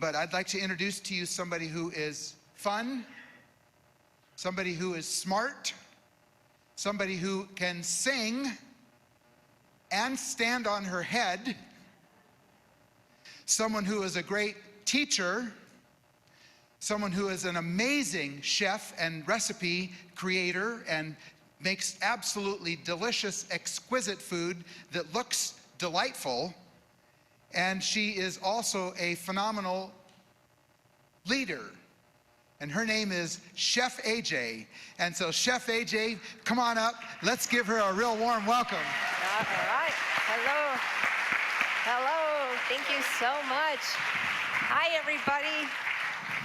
But I'd like to introduce to you somebody who is fun, somebody who is smart, somebody who can sing and stand on her head, someone who is a great teacher, someone who is an amazing chef and recipe creator and makes absolutely delicious, exquisite food that looks delightful. And she is also a phenomenal leader. And her name is Chef AJ. And so Chef AJ, come on up. Let's give her a real warm welcome. All right. Hello. Hello. Thank you so much. Hi, everybody.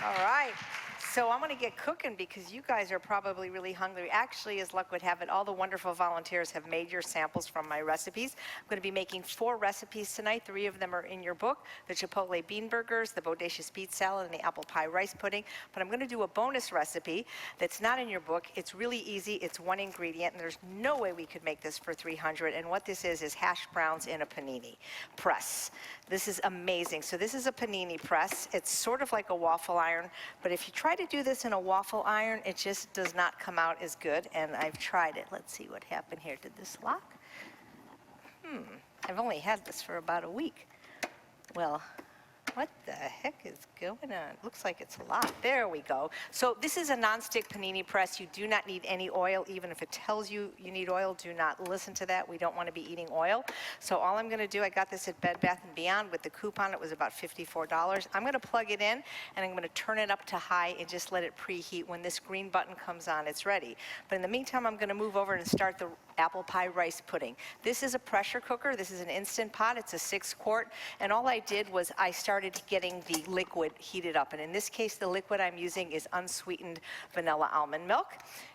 All right. So I'm going to get cooking because you guys are probably really hungry. Actually, as luck would have it, all the wonderful volunteers have made your samples from my recipes. I'm going to be making 4 recipes tonight. 3 of them are in your book: the Chipotle bean burgers, the Bodacious beet salad, and the apple pie rice pudding. But I'm going to do a bonus recipe that's not in your book. It's really easy. It's 1 ingredient, and there's no way we could make this for 300. And what this is hash browns in a panini press. This is amazing. So this is a panini press. It's sort of like a waffle iron, but if you try to do this in a waffle iron, it just does not come out as good, and I've tried it. Let's see what happened here. Did this lock? I've only had this for about a week. Well, what the heck is going on? Looks like it's locked. There we go. So this is a nonstick panini press. You do not need any oil. Even if it tells you you need oil, do not listen to that. We don't want to be eating oil. So all I'm going to do, I got this at Bed Bath & Beyond with the coupon. It was about $54. I'm going to plug it in, and I'm going to turn it up to high and just let it preheat. When this green button comes on, it's ready. But in the meantime, I'm going to move over and start the apple pie rice pudding. This is a pressure cooker. This is an Instant Pot. It's a 6-quart. And all I did was I started getting the liquid heated up. And in this case, the liquid I'm using is unsweetened vanilla almond milk.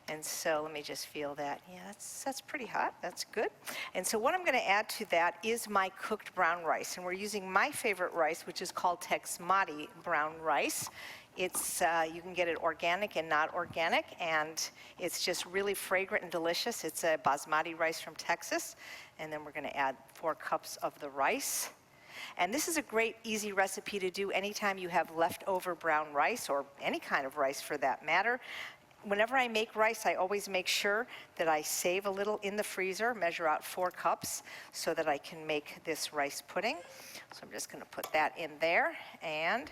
And so let me just feel that. Yeah, that's pretty hot. That's good. And so what I'm going to add to that is my cooked brown rice. And we're using my favorite rice, which is called Texmati brown rice. It's, you can get it organic and not organic, and it's just really fragrant and delicious. It's a basmati rice from Texas. And then we're going to add 4 cups of the rice. And this is a great, easy recipe to do anytime you have leftover brown rice, or any kind of rice for that matter. Whenever I make rice, I always make sure that I save a little in the freezer, measure out 4 cups so that I can make this rice pudding. So I'm just going to put that in there, and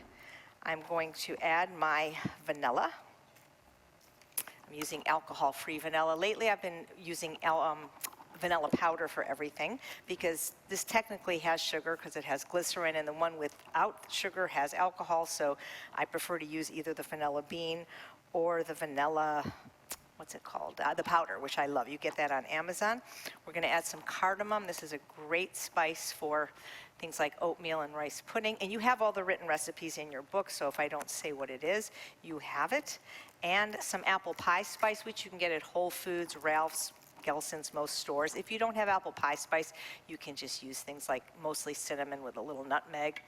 I'm going to add my vanilla. I'm using alcohol-free vanilla. Lately, I've been using vanilla powder for everything, because this technically has sugar because it has glycerin, and the one without sugar has alcohol, so I prefer to use either the vanilla bean or the vanilla, what's it called? The powder, which I love. You get that on Amazon. We're going to add some cardamom. This is a great spice for things like oatmeal and rice pudding. And you have all the written recipes in your book, so if I don't say what it is, you have it. And some apple pie spice, which you can get at Whole Foods, Ralph's, Gelson's, most stores. If you don't have apple pie spice, you can just use things like mostly cinnamon with a little nutmeg,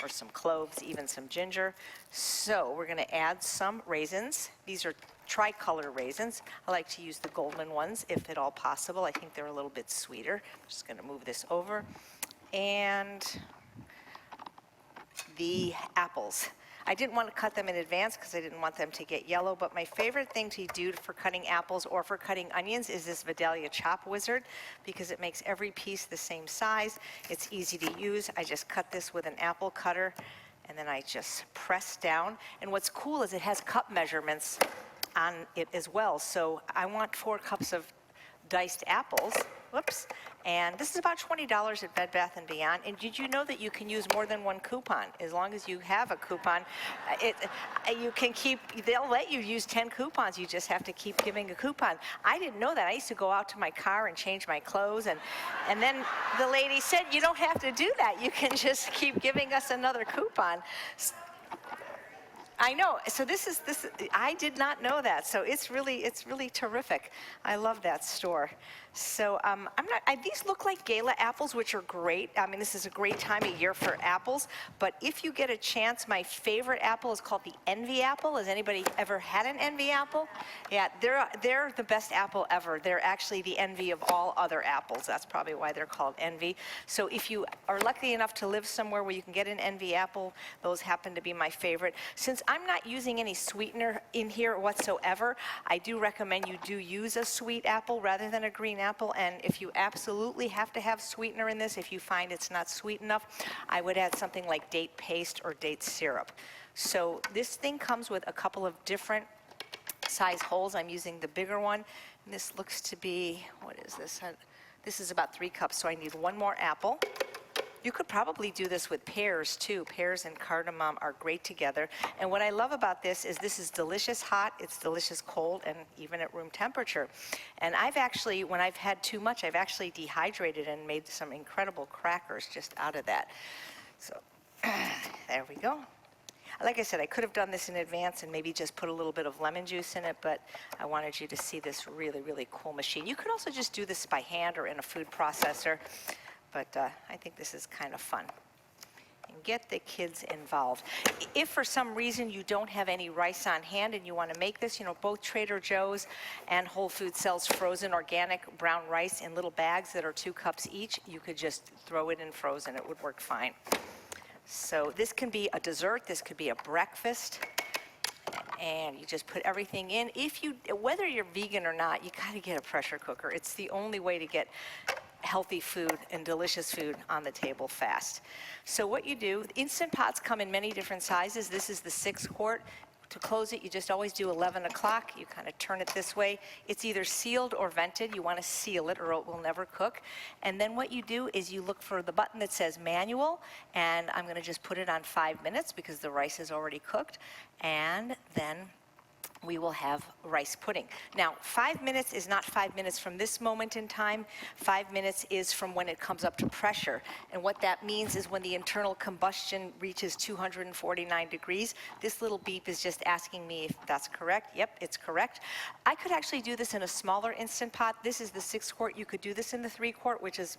or some cloves, even some ginger. So we're going to add some raisins. These are tricolor raisins. I like to use the golden ones if at all possible. I think they're a little bit sweeter. I'm just going to move this over. And the apples. I didn't want to cut them in advance because I didn't want them to get yellow, but my favorite thing to do for cutting apples or for cutting onions is this Vidalia Chop Wizard, because it makes every piece the same size. It's easy to use. I just cut this with an apple cutter, and then I just press down. And what's cool is it has cup measurements on it as well. So I want 4 cups of diced apples. Whoops. And this is about $20 at Bed Bath & Beyond. And did you know that you can use more than 1 coupon? As long as you have a coupon, you can keep, they'll let you use 10 coupons. You just have to keep giving a coupon. I didn't know that. I used to go out to my car and change my clothes. And then the lady said, you don't have to do that. You can just keep giving us another coupon. I know. So this. I did not know that. So it's really terrific. I love that store. So these look like gala apples, which are great. I mean, this is a great time of year for apples. But if you get a chance, my favorite apple is called the Envy apple. Has anybody ever had an Envy apple? Yeah, they're the best apple ever. They're actually the envy of all other apples. That's probably why they're called Envy. So if you are lucky enough to live somewhere where you can get an Envy apple, those happen to be my favorite. Since I'm not using any sweetener in here whatsoever, I do recommend you do use a sweet apple rather than a green apple. And if you absolutely have to have sweetener in this, if you find it's not sweet enough, I would add something like date paste or date syrup. So this thing comes with a couple of different size holes. I'm using the bigger one. And this looks to be, what is this? This is about 3 cups, so I need 1 more apple. You could probably do this with pears too. Pears and cardamom are great together. And what I love about this is delicious hot, it's delicious cold, and even at room temperature. And I've actually, when I've had too much, I've actually dehydrated and made some incredible crackers just out of that. So there we go. Like I said, I could have done this in advance and maybe just put a little bit of lemon juice in it, but I wanted you to see this really, really cool machine. You could also just do this by hand or in a food processor. But I think this is kind of fun. And get the kids involved. If for some reason you don't have any rice on hand and you want to make this, you know, both Trader Joe's and Whole Foods sells frozen organic brown rice in little bags that are 2 cups each. You could just throw it in frozen. It would work fine. So this can be a dessert. This could be a breakfast. And you just put everything in. Whether you're vegan or not, you got to get a pressure cooker. It's the only way to get healthy food and delicious food on the table fast. So what you do, Instant Pots come in many different sizes. This is the 6 quart. To close it, you just always do 11 o'clock. You kind of turn it this way. It's either sealed or vented. You want to seal it or it will never cook. And then what you do is you look for the button that says manual, and I'm going to just put it on 5 minutes because the rice is already cooked. And then we will have rice pudding. Now, 5 minutes is not 5 minutes from this moment in time. 5 minutes is from when it comes up to pressure. And what that means is when the internal combustion reaches 249 degrees, this little beep is just asking me if that's correct. Yep, it's correct. I could actually do this in a smaller Instant Pot. This is the 6 quart. You could do this in the 3 quart, which is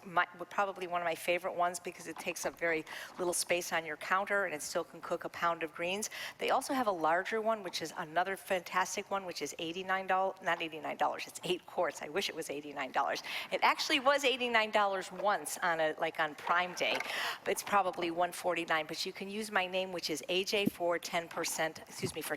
probably one of my favorite ones because it takes up very little space on your counter and it still can cook a pound of greens. They also have a larger one, which is another fantastic one, which is $89, not $89, it's 8 quarts. I wish it was $89. It actually was $89 once on Prime Day, but it's probably $149. But you can use my name, which is AJ for for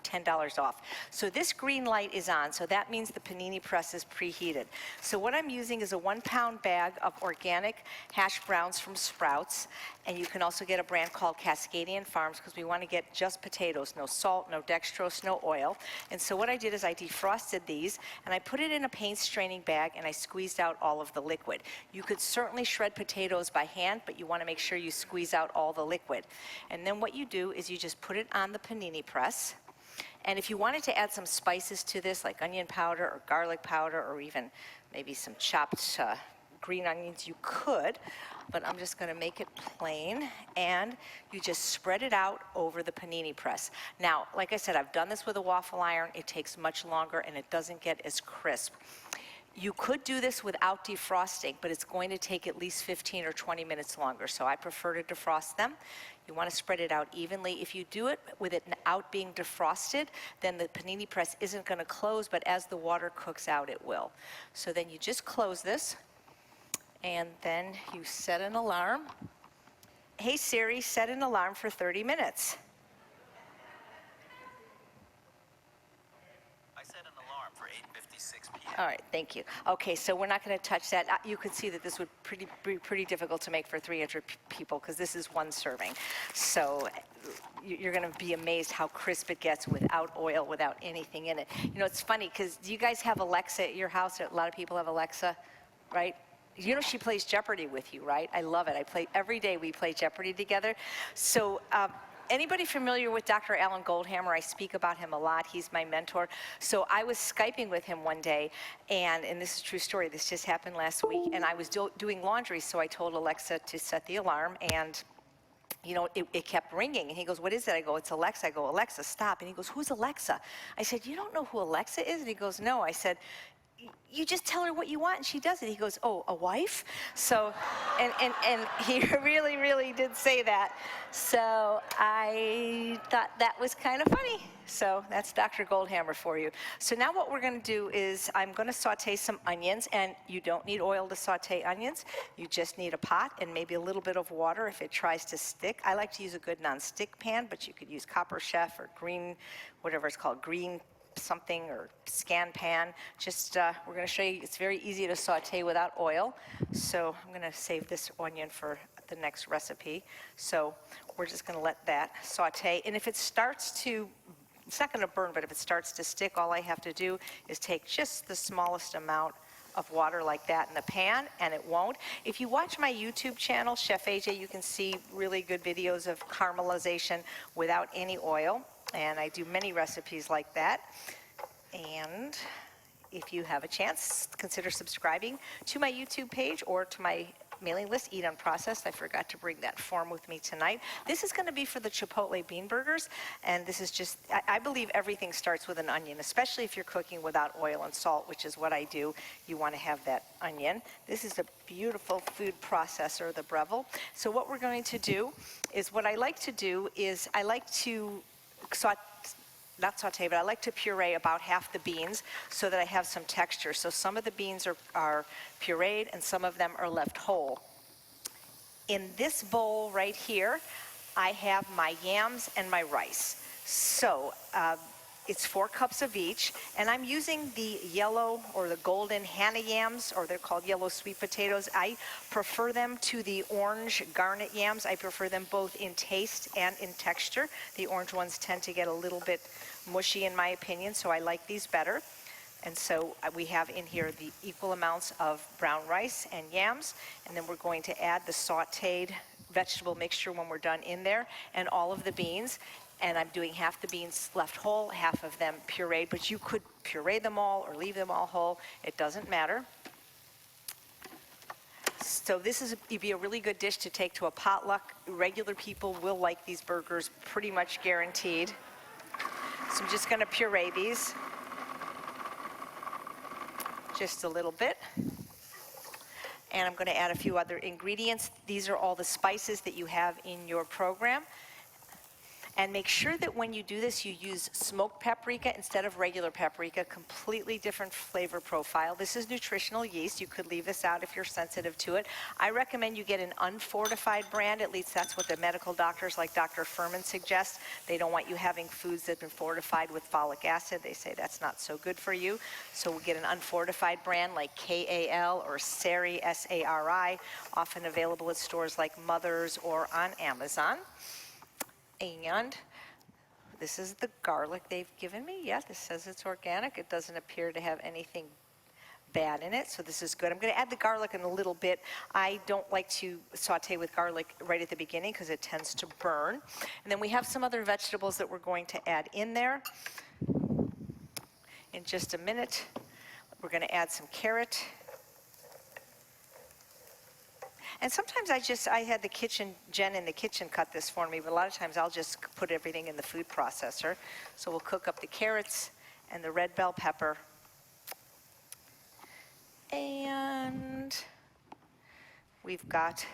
$10 off. So this green light is on, so that means the panini press is preheated. So what I'm using is a 1-pound bag of organic hash browns from Sprouts, and you can also get a brand called Cascadian Farms because we want to get just potatoes, no salt, no dextrose, no oil. And so what I did is I defrosted these and I put it in a paint straining bag and I squeezed out all of the liquid. You could certainly shred potatoes by hand, but you want to make sure you squeeze out all the liquid. And then what you do is you just put it on the panini press. And if you wanted to add some spices to this, like onion powder or garlic powder or even maybe some chopped green onions, you could, but I'm just going to make it plain, and you just spread it out over the panini press. Now, like I said, I've done this with a waffle iron. It takes much longer, and it doesn't get as crisp. You could do this without defrosting, but it's going to take at least 15 or 20 minutes longer, so I prefer to defrost them. You want to spread it out evenly. If you do it without being defrosted, then the panini press isn't going to close, but as the water cooks out, it will. So then you just close this, and then you set an alarm. Hey Siri, set an alarm for 30 minutes. I set an alarm for 8:56 p.m. All right, thank you. Okay, so we're not going to touch that. You could see that this would be pretty difficult to make for 300 people because this is 1 serving. So you're going to be amazed how crisp it gets without oil, without anything in it. You know, it's funny because do you guys have Alexa at your house? A lot of people have Alexa, right? You know she plays Jeopardy with you, right? I love it. Every day we play Jeopardy together. So anybody familiar with Dr. Alan Goldhammer? I speak about him a lot. He's my mentor. So I was Skyping with him one day, and this is a true story. This just happened last week, and I was doing laundry, so I told Alexa to set the alarm, and you know, it kept ringing. And he goes, what is it? I go, it's Alexa. I go, Alexa, stop. And he goes, who's Alexa? I said, you don't know who Alexa is? And he goes, no. I said, you just tell her what you want and she does it. He goes, oh, a wife? So, and he really, really did say that. So I thought that was kind of funny. So that's Dr. Goldhammer for you. So now what we're gonna do is I'm gonna saute some onions, and you don't need oil to saute onions. You just need a pot and maybe a little bit of water if it tries to stick. I like to use a good non-stick pan, but you could use Copper Chef or green, whatever it's called, green something, or scan pan. Just, we're gonna show you, it's very easy to saute without oil. So I'm gonna save this onion for the next recipe. So we're just gonna let that saute. And if it starts to, it's not gonna burn, but if it starts to stick, all I have to do is take just the smallest amount of water like that in the pan, and it won't. If you watch my YouTube channel, Chef AJ, you can see really good videos of caramelization without any oil. And I do many recipes like that. And if you have a chance, consider subscribing to my YouTube page or to my mailing list, Eat Unprocessed. I forgot to bring that form with me tonight. This is going to be for the Chipotle bean burgers. And this is just, I believe everything starts with an onion, especially if you're cooking without oil and salt, which is what I do. You want to have that onion. This is a beautiful food processor, the Breville. So what we're going to do is, what I like to do is I like to not saute, but I like to puree about half the beans so that I have some texture. So some of the beans are pureed and some of them are left whole. In this bowl right here, I have my yams and my rice. So it's 4 cups of each, and I'm using the yellow or the golden Hannah yams, or they're called yellow sweet potatoes. I prefer them to the orange garnet yams. I prefer them both in taste and in texture. The orange ones tend to get a little bit mushy in my opinion, so I like these better. And so we have in here the equal amounts of brown rice and yams, and then we're going to add the sauteed vegetable mixture when we're done in there, and all of the beans. And I'm doing half the beans left whole, half of them pureed, but you could puree them all or leave them all whole. It doesn't matter. So this would be a really good dish to take to a potluck. Regular people will like these burgers, pretty much guaranteed. So I'm just going to puree these just a little bit. And I'm going to add a few other ingredients. These are all the spices that you have in your program. And make sure that when you do this, you use smoked paprika instead of regular paprika, completely different flavor profile. This is nutritional yeast. You could leave this out if you're sensitive to it. I recommend you get an unfortified brand. At least that's what the medical doctors like Dr. Furman suggest. They don't want you having foods that have been fortified with folic acid. They say that's not so good for you. So we get an unfortified brand like KAL or Sari, S-A-R-I, often available at stores like Mother's or on Amazon. And this is the garlic they've given me. Yeah, this says it's organic. It doesn't appear to have anything bad in it, so this is good. I'm going to add the garlic in a little bit. I don't like to saute with garlic right at the beginning because it tends to burn. And then we have some other vegetables that we're going to add in there. In just a minute, we're going to add some carrot. And sometimes I had Jen in the kitchen cut this for me, but a lot of times I'll just put everything in the food processor. So we'll cook up the carrots and the red bell pepper. And we've got,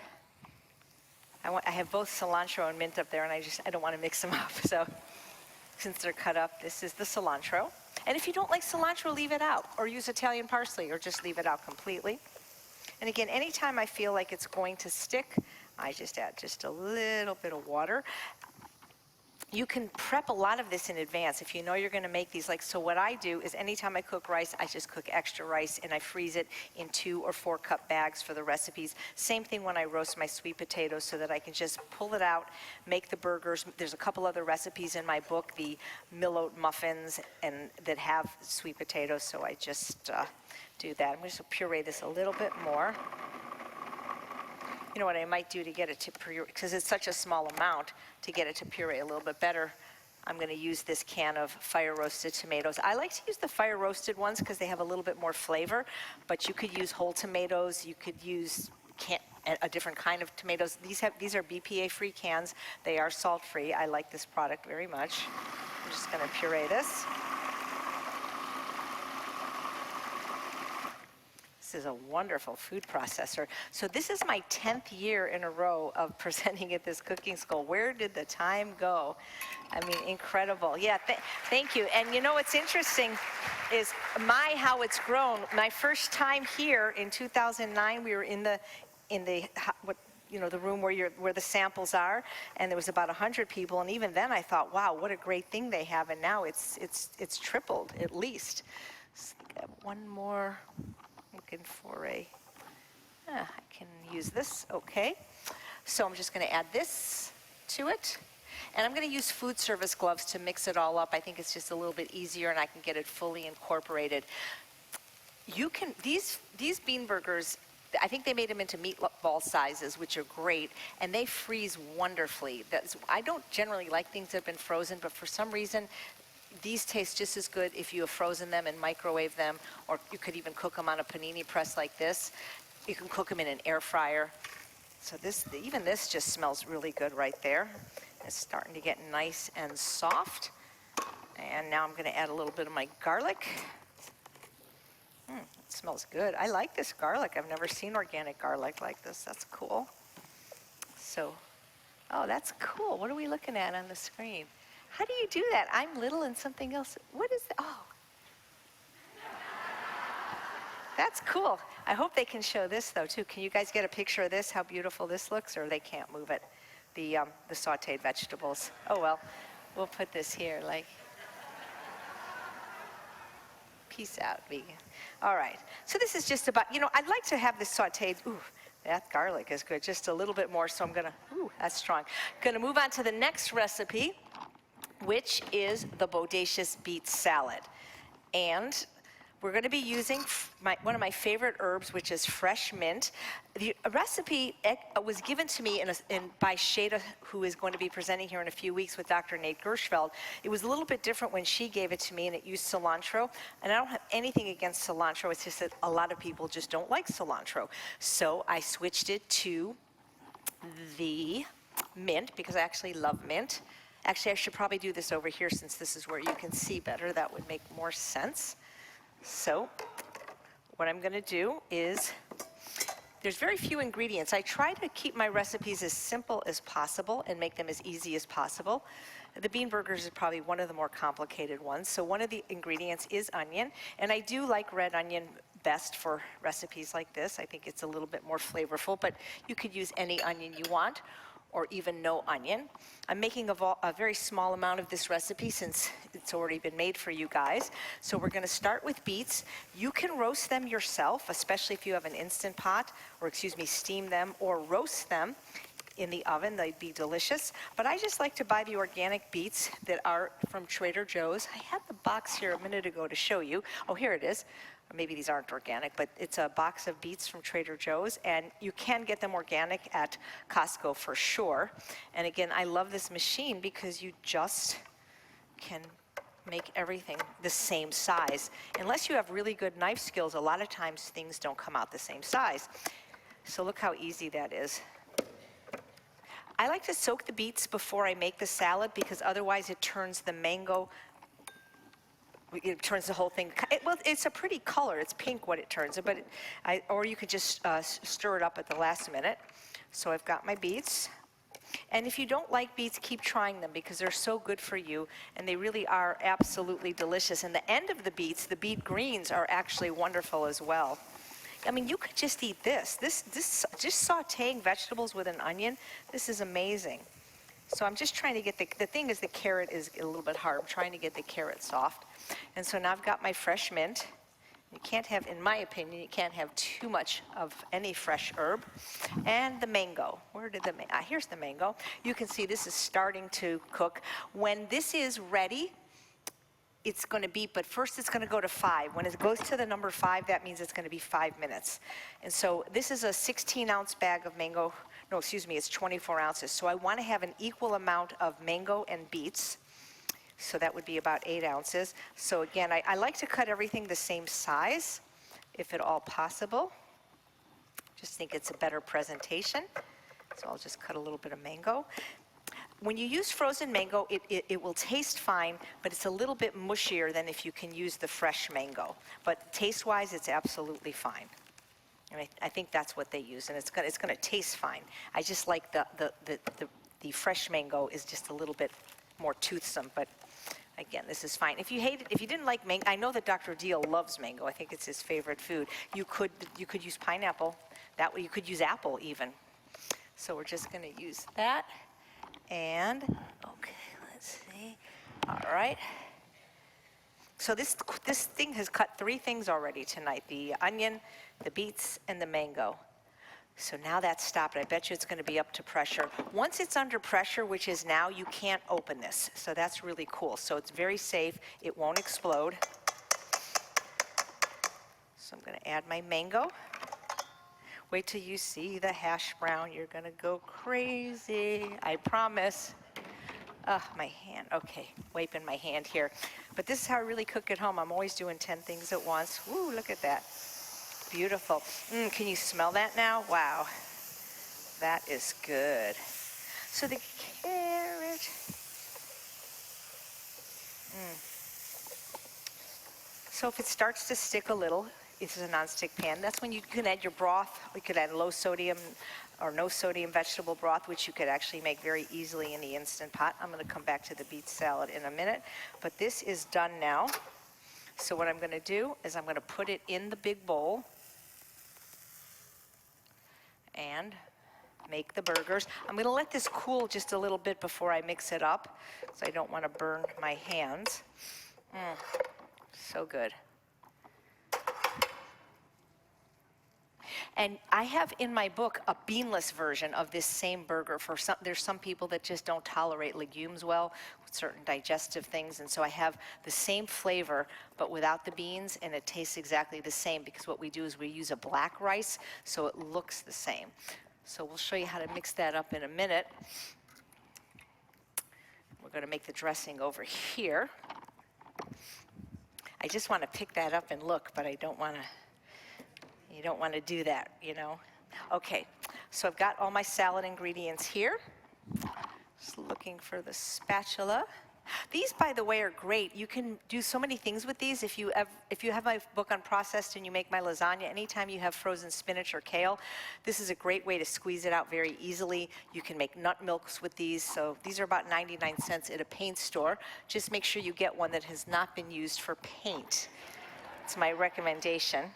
I have both cilantro and mint up there, and I don't want to mix them up. So since they're cut up, this is the cilantro. And if you don't like cilantro, leave it out, or use Italian parsley, or just leave it out completely. And again, anytime I feel like it's going to stick, I just add just a little bit of water. You can prep a lot of this in advance if you know you're going to make these. Like, so what I do is anytime I cook rice, I just cook extra rice and I freeze it in 2 or 4 cup bags for the recipes. Same thing when I roast my sweet potatoes so that I can just pull it out, make the burgers. There's a couple other recipes in my book, the millet muffins, and that have sweet potatoes, so I just do that. I'm going to puree this a little bit more. You know what I might do to get it to puree, because it's such a small amount, to get it to puree a little bit better, I'm going to use this can of fire roasted tomatoes. I like to use the fire roasted ones because they have a little bit more flavor, but you could use whole tomatoes. You could use a different kind of tomatoes. These are BPA free cans. They are salt free. I like this product very much. I'm just going to puree this. This is a wonderful food processor. So this is my 10th year in a row of presenting at this cooking school. Where did the time go? I mean, incredible. Yeah, thank you. And you know what's interesting is how it's grown. My first time here in 2009, we were in the the room where the samples are, and there was about 100 people. And even then, I thought, wow, what a great thing they have. And now it's tripled at least. Let's get one more. Looking for I can use this, okay. So I'm just gonna add this to it. And I'm gonna use food service gloves to mix it all up. I think it's just a little bit easier and I can get it fully incorporated. These bean burgers, I think they made them into meatball sizes, which are great, and they freeze wonderfully. I don't generally like things that have been frozen, but for some reason, these taste just as good if you have frozen them and microwave them, or you could even cook them on a panini press like this. You can cook them in an air fryer. So even this just smells really good right there. It's starting to get nice and soft. And now I'm going to add a little bit of my garlic. It smells good. I like this garlic. I've never seen organic garlic like this. That's cool. So, oh, that's cool. What are we looking at on the screen? How do you do that? I'm little and something else. What is that? Oh. That's cool. I hope they can show this, though, too. Can you guys get a picture of this, how beautiful this looks, or they can't move it? The sauteed vegetables. Oh, well, we'll put this here, like. Peace out, vegan. All right. So this is just about, I'd like to have this sauteed. Ooh, that garlic is good. Just a little bit more, so I'm going to, that's strong. Going to move on to the next recipe, which is the Bodacious beet salad. And we're going to be using one of my favorite herbs, which is fresh mint. The recipe was given to me by Shada, who is going to be presenting here in a few weeks with Dr. Nate Gershfeld. It was a little bit different when she gave it to me, and it used cilantro. And I don't have anything against cilantro. It's just that a lot of people just don't like cilantro. So I switched it to the mint, because I actually love mint. Actually, I should probably do this over here since this is where you can see better. That would make more sense. So what I'm going to do is, there's very few ingredients. I try to keep my recipes as simple as possible and make them as easy as possible. The bean burgers is probably one of the more complicated ones. So one of the ingredients is onion, and I do like red onion best for recipes like this. I think it's a little bit more flavorful, but you could use any onion you want, or even no onion. I'm making a very small amount of this recipe since it's already been made for you guys. So we're gonna start with beets. You can roast them yourself, especially if you have an Instant Pot, or steam them or roast them in the oven. They'd be delicious. But I just like to buy the organic beets that are from Trader Joe's. I had the box here a minute ago to show you. Oh, here it is. Maybe these aren't organic, but it's a box of beets from Trader Joe's, and you can get them organic at Costco for sure. And again, I love this machine because you just can make everything the same size. Unless you have really good knife skills, a lot of times things don't come out the same size. So look how easy that is. I like to soak the beets before I make the salad because otherwise it turns the mango, it turns the whole thing, well, it's a pretty color. It's pink what it turns it, but or you could just stir it up at the last minute. So I've got my beets. And if you don't like beets, keep trying them because they're so good for you, and they really are absolutely delicious. And the end of the beets, the beet greens, are actually wonderful as well. I mean, you could just eat this. This just sautéing vegetables with an onion, this is amazing. So I'm just trying to get the thing is the carrot is a little bit hard. I'm trying to get the carrot soft. And so now I've got my fresh mint. You can't have, in my opinion, you can't have too much of any fresh herb. And the mango. Where did the mango? Here's the mango. You can see this is starting to cook. When this is ready, it's going to beep, but first it's going to go to 5. When it goes to the number 5, that means it's going to be 5 minutes. And so this is a 16-ounce bag of mango. No, excuse me, it's 24 ounces. So I want to have an equal amount of mango and beets. So that would be about 8 ounces. So again, I like to cut everything the same size, if at all possible. Just think it's a better presentation. So I'll just cut a little bit of mango. When you use frozen mango, it will taste fine, but it's a little bit mushier than if you can use the fresh mango. But taste-wise, it's absolutely fine. And I think that's what they use, and it's gonna taste fine. I just like the fresh mango is just a little bit more toothsome, but again, this is fine. If you didn't like mango, I know that Dr. Deal loves mango. I think it's his favorite food. You could use pineapple. That way you could use apple even. So we're just gonna use that. And, okay, let's see. All right. So this thing has cut 3 things already tonight, the onion, the beets, and the mango. So now that's stopped. I bet you it's going to be up to pressure. Once it's under pressure, which is now, you can't open this. So that's really cool. So it's very safe. It won't explode. So I'm going to add my mango. Wait till you see the hash brown. You're going to go crazy. I promise. My hand. Okay, wiping my hand here. But this is how I really cook at home. I'm always doing 10 things at once. Woo, look at that. Beautiful. Can you smell that now? Wow. That is good. So the carrot. So if it starts to stick a little, this is a nonstick pan. That's when you can add your broth. You could add low sodium or no sodium vegetable broth, which you could actually make very easily in the Instant Pot. I'm going to come back to the beet salad in a minute. But this is done now. So what I'm going to do is I'm going to put it in the big bowl and make the burgers. I'm going to let this cool just a little bit before I mix it up, so I don't want to burn my hands. So good. And I have in my book a beanless version of this same burger. There's some people that just don't tolerate legumes well with certain digestive things, and so I have the same flavor but without the beans, and it tastes exactly the same because what we do is we use a black rice so it looks the same. So we'll show you how to mix that up in a minute. We're going to make the dressing over here. I just want to pick that up and look, but I don't want to. You don't want to do that, you know. Okay, so I've got all my salad ingredients here. Just looking for the spatula. These, by the way, are great. You can do so many things with these. If you have my book on processed and you make my lasagna, anytime you have frozen spinach or kale, this is a great way to squeeze it out very easily. You can make nut milks with these. So these are about 99 cents at a paint store. Just make sure you get one that has not been used for paint. It's my recommendation.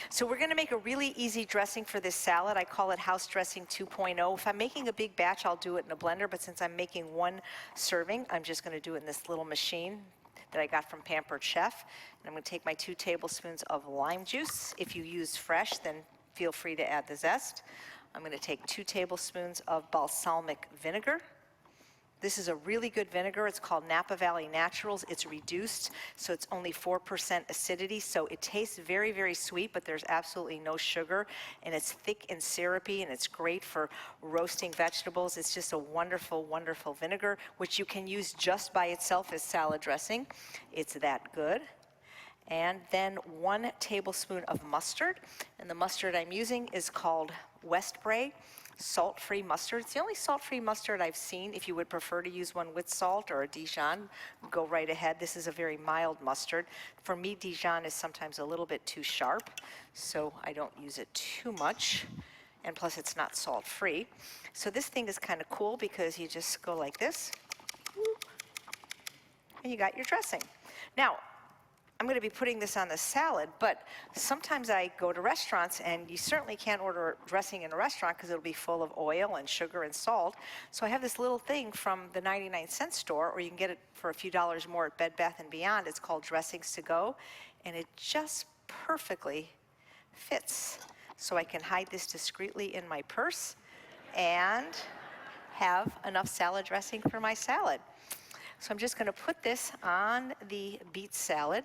So we're going to make a really easy dressing for this salad. I call it house dressing 2.0. If I'm making a big batch, I'll do it in a blender, but since I'm making one serving, I'm just going to do it in this little machine that I got from Pampered Chef. And I'm going to take my 2 tablespoons of lime juice. If you use fresh, then feel free to add the zest. I'm going to take 2 tablespoons of balsamic vinegar. This is a really good vinegar. It's called Napa Valley Naturals. It's reduced, so it's only 4% acidity. So it tastes very, very sweet, but there's absolutely no sugar. And it's thick and syrupy, and it's great for roasting vegetables. It's just a wonderful, wonderful vinegar, which you can use just by itself as salad dressing. It's that good. And then 1 tablespoon of mustard. And the mustard I'm using is called Westbray salt-free mustard. It's the only salt-free mustard I've seen. If you would prefer to use one with salt or a Dijon, go right ahead. This is a very mild mustard. For me, Dijon is sometimes a little bit too sharp, so I don't use it too much. And plus, it's not salt-free. So this thing is kind of cool because you just go like this, and you got your dressing. Now, I'm going to be putting this on the salad, but sometimes I go to restaurants, and you certainly can't order dressing in a restaurant because it'll be full of oil and sugar and salt. So I have this little thing from the 99-cent store, or you can get it for a few dollars more at Bed Bath & Beyond. It's called Dressings to Go, and it just perfectly fits. So I can hide this discreetly in my purse and have enough salad dressing for my salad. So I'm just going to put this on the beet salad.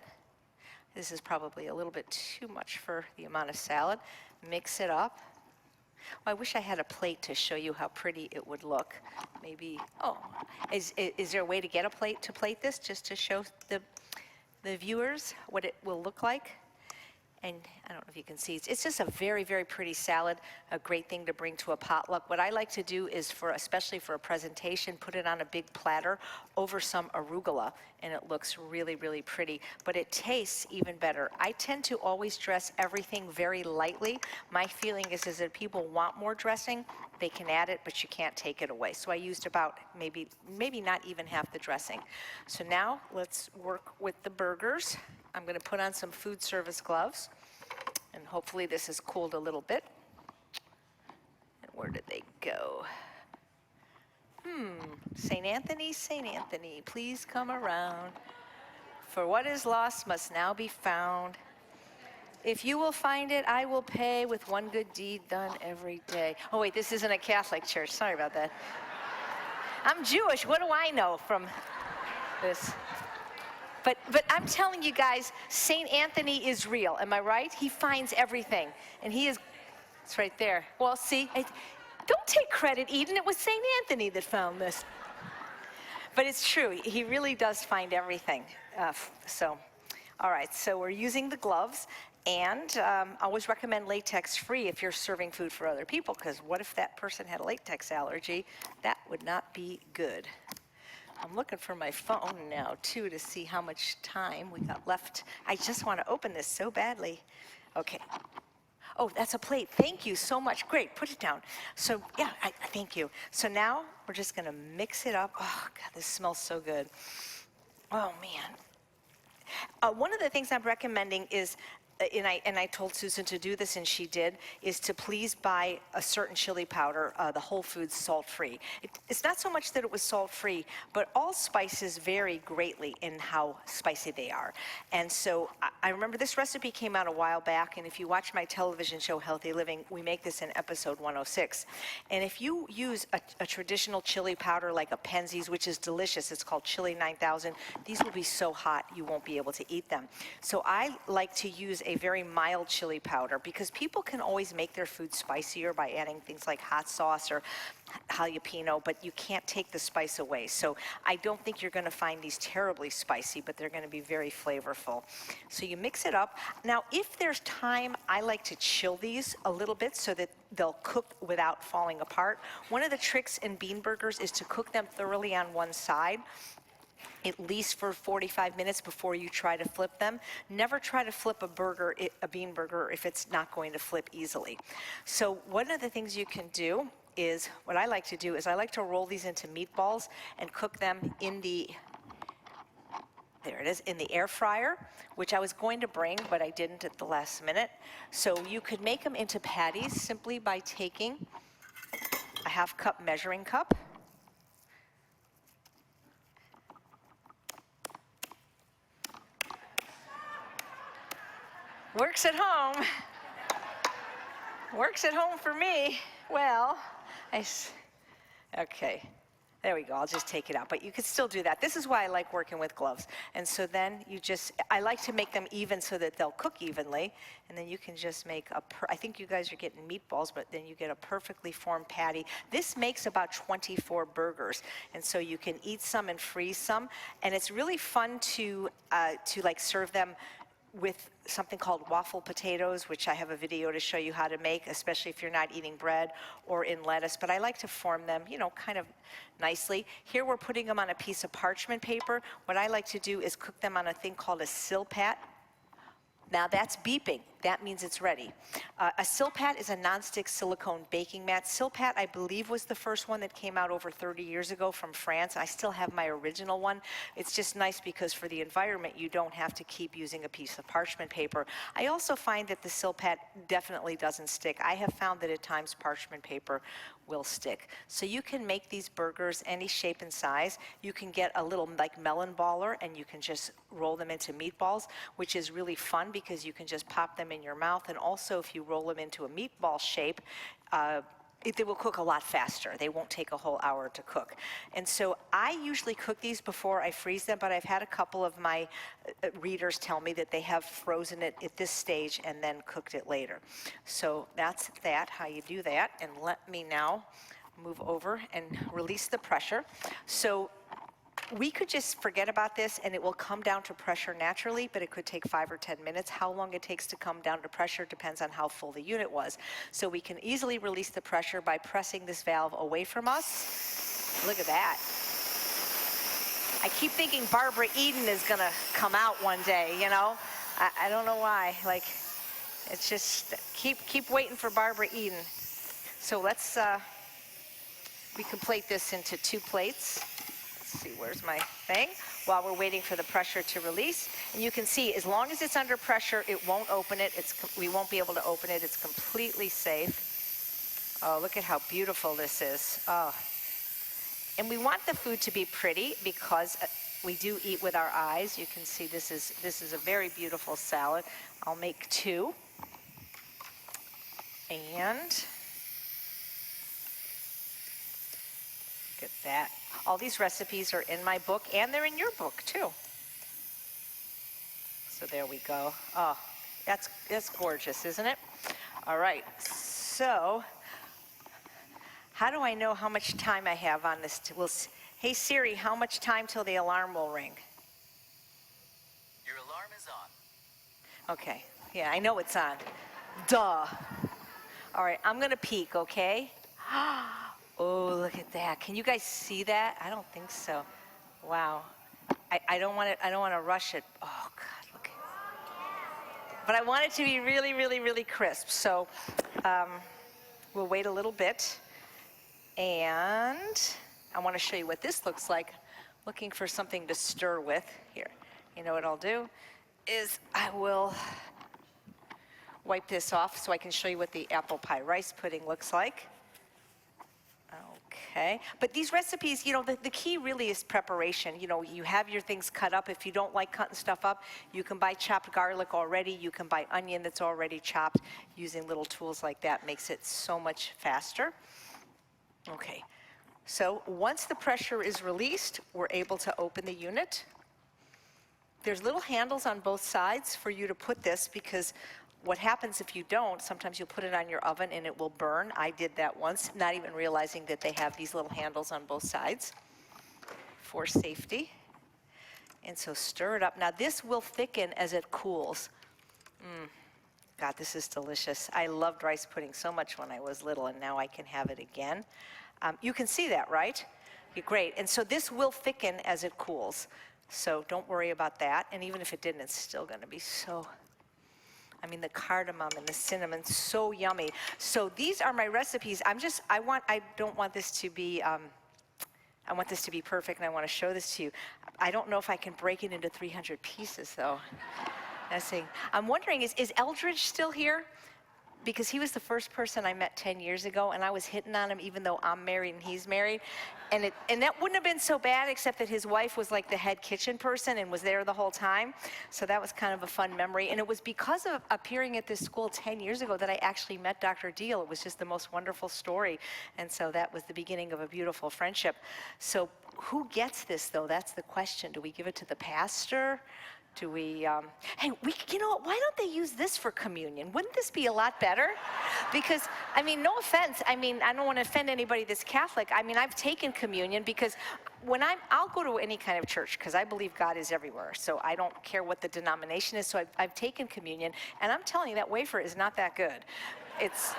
This is probably a little bit too much for the amount of salad. Mix it up. Well, I wish I had a plate to show you how pretty it would look. Maybe, is there a way to get a plate to plate this, just to show the viewers what it will look like? And I don't know if you can see. It's just a very, very pretty salad, a great thing to bring to a potluck. What I like to do is, especially for a presentation, put it on a big platter over some arugula, and it looks really, really pretty. But it tastes even better. I tend to always dress everything very lightly. My feeling is that if people want more dressing, they can add it, but you can't take it away. So I used about maybe not even half the dressing. So now let's work with the burgers. I'm going to put on some food service gloves, and hopefully this has cooled a little bit. And where did they go? St. Anthony, please come around. For what is lost must now be found. If you will find it, I will pay with one good deed done every day. Oh wait, this isn't a Catholic church. Sorry about that. I'm Jewish. What do I know from this? But I'm telling you guys, St. Anthony is real. Am I right? He finds everything. And he is, it's right there. Well, see, don't take credit, Eden. It was St. Anthony that found this. But it's true. He really does find everything. All right, so we're using the gloves. And I always recommend latex-free if you're serving food for other people, because what if that person had a latex allergy? That would not be good. I'm looking for my phone now, too, to see how much time we got left. I just want to open this so badly. Okay. Oh, that's a plate. Thank you so much. Great. Put it down. So, yeah, thank you. So now we're just going to mix it up. Oh, God, this smells so good. Oh, man. One of the things I'm recommending is, and I told Susan to do this, and she did, is to please buy a certain chili powder, the Whole Foods salt-free. It's not so much that it was salt-free, but all spices vary greatly in how spicy they are. And so I remember this recipe came out a while back, and if you watch my television show, Healthy Living, we make this in episode 106. And if you use a traditional chili powder like a Penzeys, which is delicious, it's called Chili 9000, these will be so hot you won't be able to eat them. So I like to use a very mild chili powder, because people can always make their food spicier by adding things like hot sauce or jalapeno, but you can't take the spice away. So I don't think you're going to find these terribly spicy, but they're going to be very flavorful. So you mix it up. Now, if there's time, I like to chill these a little bit so that they'll cook without falling apart. One of the tricks in bean burgers is to cook them thoroughly on one side, at least for 45 minutes before you try to flip them. Never try to flip a bean burger, if it's not going to flip easily. So one of the things you can do is, what I like to do is I like to roll these into meatballs and cook them in the, there it is, in the air fryer, which I was going to bring, but I didn't at the last minute. So you could make them into patties simply by taking a half-cup measuring cup, works at home. Works at home for me. Well, okay. There we go. I'll just take it out. But you could still do that. This is why I like working with gloves. And so then I like to make them even so that they'll cook evenly. And then you can just make I think you guys are getting meatballs, but then you get a perfectly formed patty. This makes about 24 burgers. And so you can eat some and freeze some. And it's really fun to like serve them with something called waffle potatoes, which I have a video to show you how to make, especially if you're not eating bread, or in lettuce. But I like to form them, kind of nicely. Here we're putting them on a piece of parchment paper. What I like to do is cook them on a thing called a Silpat. Now that's beeping. That means it's ready. A Silpat is a nonstick silicone baking mat. Silpat, I believe, was the first one that came out over 30 years ago from France. I still have my original one. It's just nice because for the environment, you don't have to keep using a piece of parchment paper. I also find that the Silpat definitely doesn't stick. I have found that at times parchment paper will stick. So you can make these burgers any shape and size. You can get a little like melon baller and you can just roll them into meatballs, which is really fun because you can just pop them in your mouth. And also if you roll them into a meatball shape, they will cook a lot faster. They won't take a whole hour to cook. And so I usually cook these before I freeze them, but I've had a couple of my readers tell me that they have frozen it at this stage and then cooked it later. So that's how you do that. And let me now move over and release the pressure. So we could just forget about this and it will come down to pressure naturally, but it could take 5 or 10 minutes. How long it takes to come down to pressure depends on how full the unit was. So we can easily release the pressure by pressing this valve away from us. Look at that. I keep thinking Barbara Eden is gonna come out one day, you know? I don't know why, like, it's just, keep waiting for Barbara Eden. So let's, we can plate this into 2 plates. Let's see, where's my thing? While we're waiting for the pressure to release. And you can see, as long as it's under pressure, it won't open it. We won't be able to open it. It's completely safe. Oh, look at how beautiful this is. Oh. And we want the food to be pretty because we do eat with our eyes. You can see this is a very beautiful salad. I'll make 2. And look at that. All these recipes are in my book, and they're in your book, too. So there we go. Oh, that's gorgeous, isn't it? All right, so how do I know how much time I have on this? Hey, Siri, how much time till the alarm will ring? Your alarm is on. Okay, yeah, I know it's on. Duh. All right, I'm gonna peek, okay? Oh, look at that. Can you guys see that? I don't think so. Wow. I don't want to rush it. Oh God, look. But I want it to be really, really, really crisp. So we'll wait a little bit. And I want to show you what this looks like. Looking for something to stir with. Here, you know what I'll do is I will wipe this off so I can show you what the apple pie rice pudding looks like. Okay, but these recipes, you know, the key really is preparation. You know, you have your things cut up. If you don't like cutting stuff up, you can buy chopped garlic already. You can buy onion that's already chopped. Using little tools like that makes it so much faster. Okay, so once the pressure is released, we're able to open the unit. There's little handles on both sides for you to put this, because what happens if you don't, sometimes you'll put it on your oven and it will burn. I did that once, not even realizing that they have these little handles on both sides for safety. And so stir it up. Now this will thicken as it cools. God, this is delicious. I loved rice pudding so much when I was little, and now I can have it again. You can see that, right? Great. And so this will thicken as it cools. So don't worry about that. And even if it didn't, it's still going to be so, I mean, the cardamom and the cinnamon, so yummy. So these are my recipes. I don't want this to be, I want this to be perfect, and I want to show this to you. I don't know if I can break it into 300 pieces, though. I'm wondering, is Eldridge still here? Because he was the first person I met 10 years ago, and I was hitting on him even though I'm married and he's married. And that wouldn't have been so bad, except that his wife was like the head kitchen person and was there the whole time. So that was kind of a fun memory. And it was because of appearing at this school 10 years ago that I actually met Dr. Deal. It was just the most wonderful story. And so that was the beginning of a beautiful friendship. So who gets this, though? That's the question. Do we give it to the pastor? Do we, hey, you know what, why don't they use this for communion? Wouldn't this be a lot better? Because, I mean, no offense, I mean, I don't want to offend anybody that's Catholic. I mean, I've taken communion because when I'll go to any kind of church because I believe God is everywhere. So I don't care what the denomination is. So I've taken communion, and I'm telling you, that wafer is not that good. It's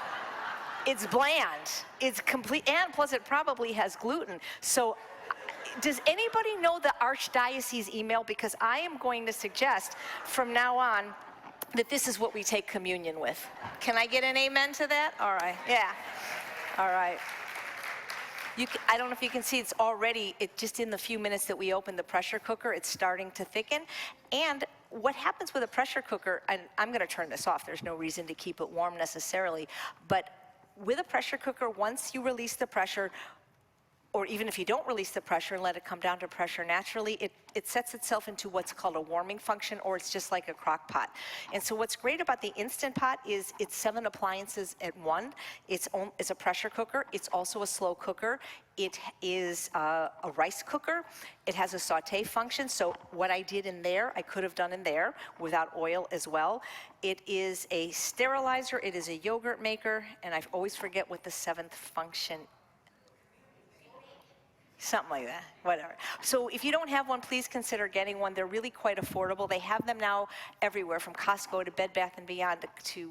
bland, it's complete, and plus it probably has gluten. So does anybody know the Archdiocese email? Because I am going to suggest from now on that this is what we take communion with. Can I get an amen to that? All right, yeah, all right. I don't know if you can see, it's already, just in the few minutes that we opened the pressure cooker, it's starting to thicken. And what happens with a pressure cooker, and I'm gonna turn this off, there's no reason to keep it warm necessarily, but with a pressure cooker, once you release the pressure, or even if you don't release the pressure and let it come down to pressure naturally, it sets itself into what's called a warming function, or it's just like a crock pot. And so what's great about the Instant Pot is it's 7 appliances at one. It's a pressure cooker. It's also a slow cooker. It is a rice cooker. It has a saute function. So what I did in there, I could have done in there without oil as well. It is a sterilizer. It is a yogurt maker. And I always forget what the 7th function is. Something like that, whatever. So if you don't have one, please consider getting one. They're really quite affordable. They have them now everywhere, from Costco to Bed Bath & Beyond to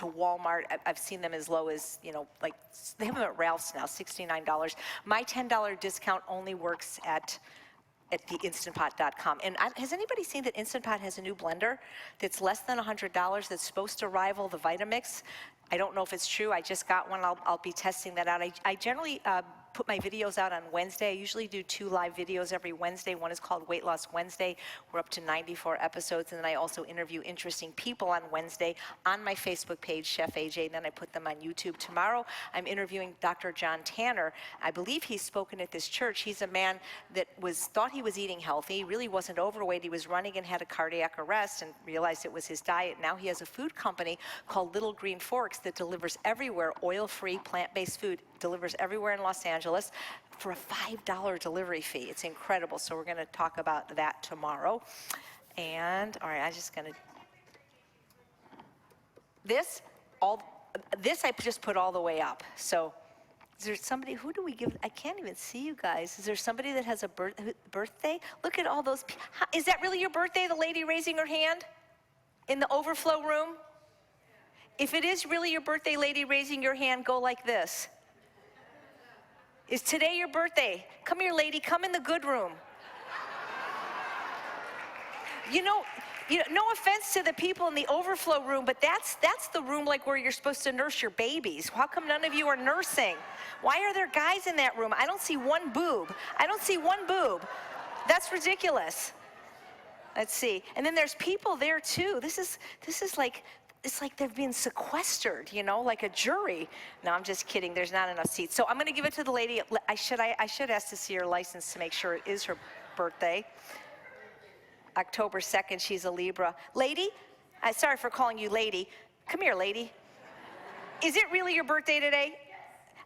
Walmart. I've seen them as low as, like, they have them at Ralph's now, $69. My $10 discount only works at theinstantpot.com. And has anybody seen that Instant Pot has a new blender that's less than $100 that's supposed to rival the Vitamix? I don't know if it's true. I just got one. I'll be testing that out. I generally put my videos out on Wednesday. I usually do 2 live videos every Wednesday. One is called Weight Loss Wednesday. We're up to 94 episodes. And then I also interview interesting people on Wednesday on my Facebook page, Chef AJ. And then I put them on YouTube. Tomorrow, I'm interviewing Dr. John Tanner. I believe he's spoken at this church. He's a man that thought he was eating healthy, really wasn't overweight. He was running and had a cardiac arrest and realized it was his diet. Now he has a food company called Little Green Forks that delivers everywhere oil-free, plant-based food, delivers everywhere in Los Angeles for a $5 delivery fee. It's incredible. So we're going to talk about that tomorrow. And all right, I'm just going to this I just put all the way up. So is there somebody, who do we give? I can't even see you guys. Is there somebody that has a birthday? Look at all those. Is that really your birthday, the lady raising her hand in the overflow room? If it is really your birthday, lady raising your hand, go like this. Is today your birthday? Come here, lady, come in the good room. No offense to the people in the overflow room, but that's the room like where you're supposed to nurse your babies. How come none of you are nursing? Why are there guys in that room? I don't see one boob. I don't see one boob. That's ridiculous. Let's see. And then there's people there too. This is like, it's like they've been sequestered, like a jury. No, I'm just kidding. There's not enough seats. So I'm going to give it to the lady. I should ask to see her license to make sure it is her birthday. October 2nd, she's a Libra. Lady, sorry for calling you lady. Come here, lady. Is it really your birthday today?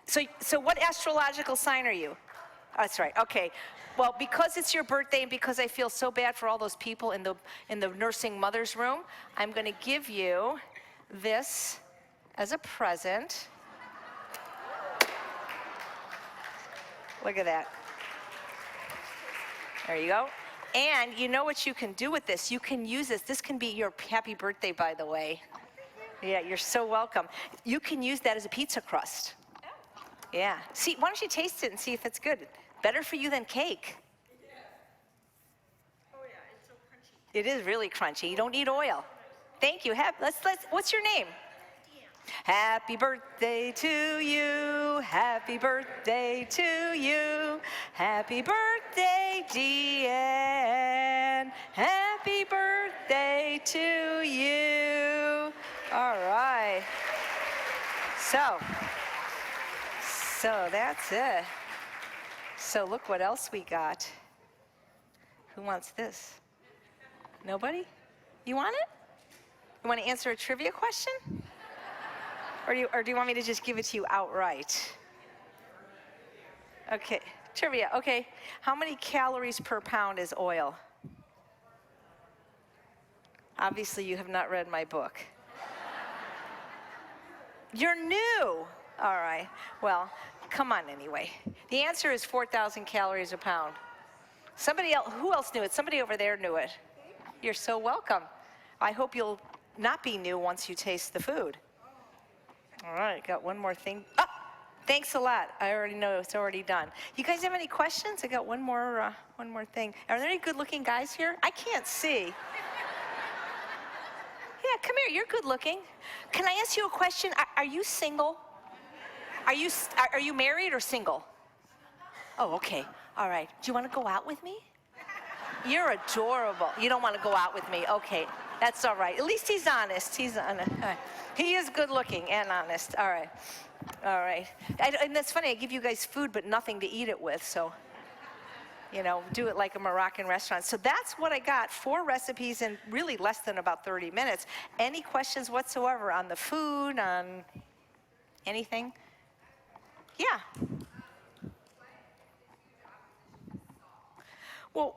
So what astrological sign are you? Oh, that's right, okay. Well, because it's your birthday and because I feel so bad for all those people in the nursing mother's room, I'm going to give you this as a present. Look at that. There you go. And you know what you can do with this? You can use this. This can be your happy birthday, by the way. Yeah, you're so welcome. You can use that as a pizza crust. Yeah. See, why don't you taste it and see if it's good? Better for you than cake. Oh yeah, it's so crunchy. It is really crunchy. You don't need oil. Thank you. What's your name? Happy birthday to you. Happy birthday to you. Happy birthday, Deanne. Happy birthday to you. All right. So that's it. So look what else we got. Who wants this? Nobody? You want it? You want to answer a trivia question? Or do you want me to just give it to you outright? Okay, trivia, okay. How many calories per pound is oil? Obviously, you have not read my book. You're new. All right, well, come on anyway. The answer is 4,000 calories a pound. Somebody else, who else knew it? Somebody over there knew it. You're so welcome. I hope you'll not be new once you taste the food. All right, got one more thing. Oh, thanks a lot. I already know it's already done. You guys have any questions? I got one more thing. Are there any good-looking guys here? I can't see. Yeah, come here. You're good-looking. Can I ask you a question? Are you single? Are you married or single? Oh, okay. All right. Do you want to go out with me? You're adorable. You don't want to go out with me. Okay. That's all right. At least he's honest. He's honest. He is good looking and honest. All right. All right. And that's funny. I give you guys food, but nothing to eat it with. So, do it like a Moroccan restaurant. So that's what I got. 4 recipes in really less than about 30 minutes. Any questions whatsoever on the food, on anything? Yeah. Well,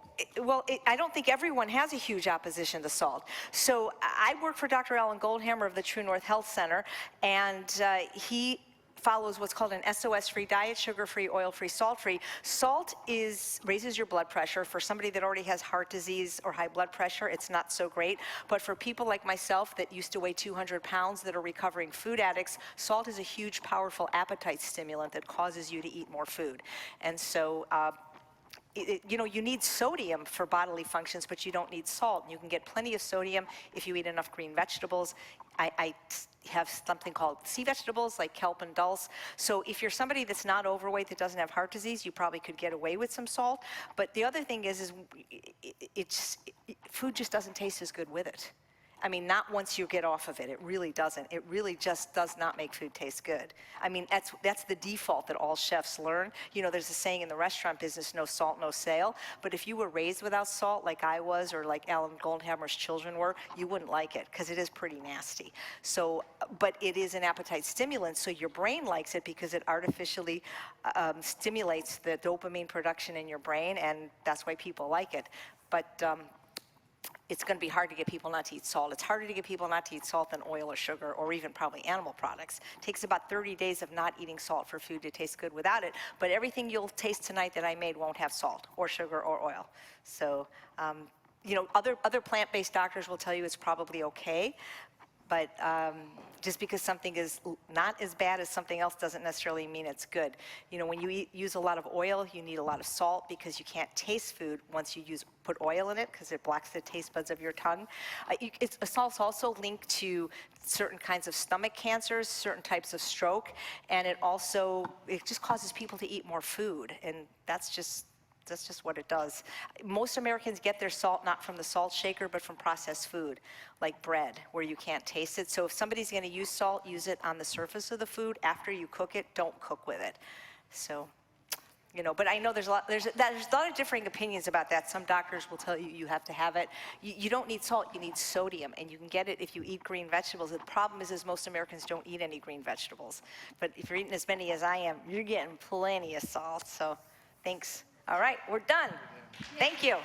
I don't think everyone has a huge opposition to salt. So I work for Dr. Alan Goldhammer of the True North Health Center, and he follows what's called an SOS-free diet, sugar-free, oil-free, salt-free. Salt raises your blood pressure. For somebody that already has heart disease or high blood pressure, it's not so great. But for people like myself that used to weigh 200 pounds that are recovering food addicts, salt is a huge, powerful appetite stimulant that causes you to eat more food. And so, you need sodium for bodily functions, but you don't need salt. You can get plenty of sodium if you eat enough green vegetables. I have something called sea vegetables like kelp and dulse. So if you're somebody that's not overweight, that doesn't have heart disease, you probably could get away with some salt. But the other thing is food just doesn't taste as good with it. I mean, not once you get off of it. It really doesn't. It really just does not make food taste good. I mean, that's the default that all chefs learn. There's a saying in the restaurant business, no salt, no sale. But if you were raised without salt, like I was, or like Alan Goldhammer's children were, you wouldn't like it, because it is pretty nasty. So, but it is an appetite stimulant, so your brain likes it because it artificially stimulates the dopamine production in your brain, and that's why people like it. But it's going to be hard to get people not to eat salt. It's harder to get people not to eat salt than oil or sugar or even probably animal products. It takes about 30 days of not eating salt for food to taste good without it. But everything you'll taste tonight that I made won't have salt or sugar or oil. So, other plant-based doctors will tell you it's probably okay. But just because something is not as bad as something else doesn't necessarily mean it's good. When you use a lot of oil, you need a lot of salt because you can't taste food once you put oil in it because it blocks the taste buds of your tongue. Salt's also linked to certain kinds of stomach cancers, certain types of stroke, and it just causes people to eat more food, and that's just what it does. Most Americans get their salt not from the salt shaker, but from processed food, like bread, where you can't taste it. So if somebody's going to use salt, use it on the surface of the food. After you cook it, don't cook with it. So, but I know there's a lot of differing opinions about that. Some doctors will tell you you have to have it. You don't need salt, you need sodium, and you can get it if you eat green vegetables. The problem is most Americans don't eat any green vegetables. But if you're eating as many as I am, you're getting plenty of salt. So, thanks. All right, we're done. Thank you.